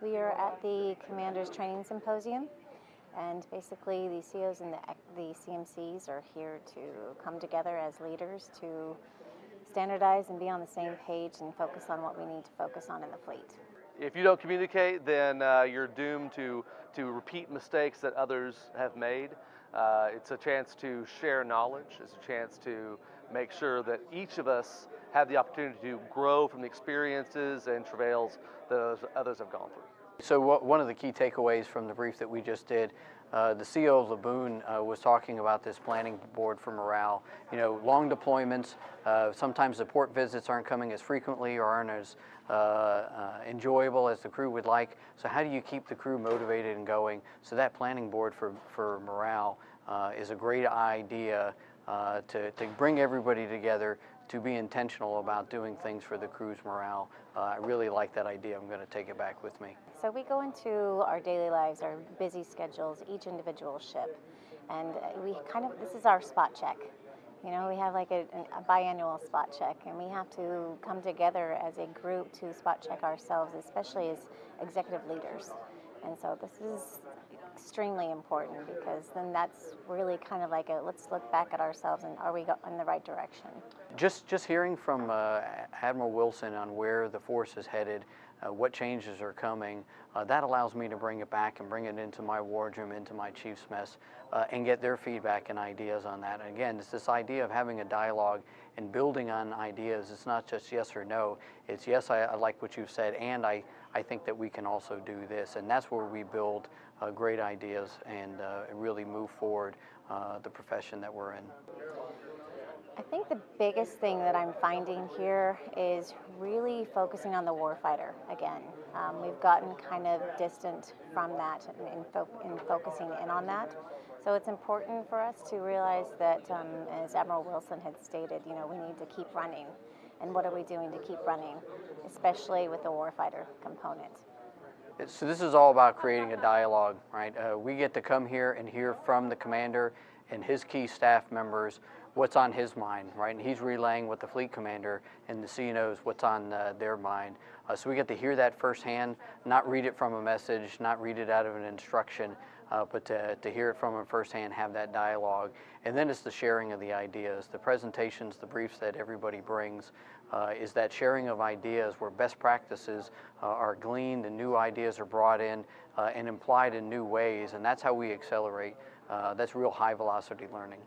We are at the Commander's Training Symposium, and basically the COs and the CMCs are here to come together as leaders to standardize and be on the same page and focus on what we need to focus on in the fleet. If you don't communicate, then you're doomed to repeat mistakes that others have made. It's a chance to share knowledge. It's a chance to make sure that each of us have the opportunity to grow from the experiences and travails that others have gone through. So one of the key takeaways from the brief that we just did, the CO of Laboon was talking about this planning board for morale. You know, long deployments, sometimes the port visits aren't coming as frequently or aren't as enjoyable as the crew would like. So how do you keep the crew motivated and going? So that planning board for morale is a great idea to bring everybody together, to be intentional about doing things for the crew's morale. I really like that idea. I'm going to take it back with me. So we go into our daily lives, our busy schedules, each individual ship, and this is our spot check. You know, we have like a biannual spot check, and we have to come together as a group to spot check ourselves, especially as executive leaders. And so this is extremely important, because then that's really kind of like let's look back at ourselves and are we in the right direction. Just hearing from Admiral Wilson on where the force is headed, what changes are coming, that allows me to bring it back and bring it into my wardroom, into my chief's mess, and get their feedback and ideas on that. And again, it's this idea of having a dialogue and building on ideas. It's not just yes or no. It's yes, I like what you've said, and I think that we can also do this. And that's where we build great ideas and really move forward the profession that we're in. I think the biggest thing that I'm finding here is really focusing on the warfighter again. We've gotten kind of distant from that in focusing in on that. So it's important for us to realize that, as Admiral Wilson had stated, you know, we need to keep running. And what are we doing to keep running, especially with the warfighter component? So this is all about creating a dialogue, right? We get to come here and hear from the commander and his key staff members what's on his mind, right? And he's relaying what the fleet commander and the CNOs what's on their mind. So we get to hear that firsthand, not read it from a message, not read it out of an instruction, but to hear it from him firsthand, have that dialogue. And then it's the sharing of the ideas, the presentations, the briefs that everybody brings, is that sharing of ideas where best practices are gleaned and new ideas are brought in and implied in new ways, and that's how we accelerate. That's real high velocity learning.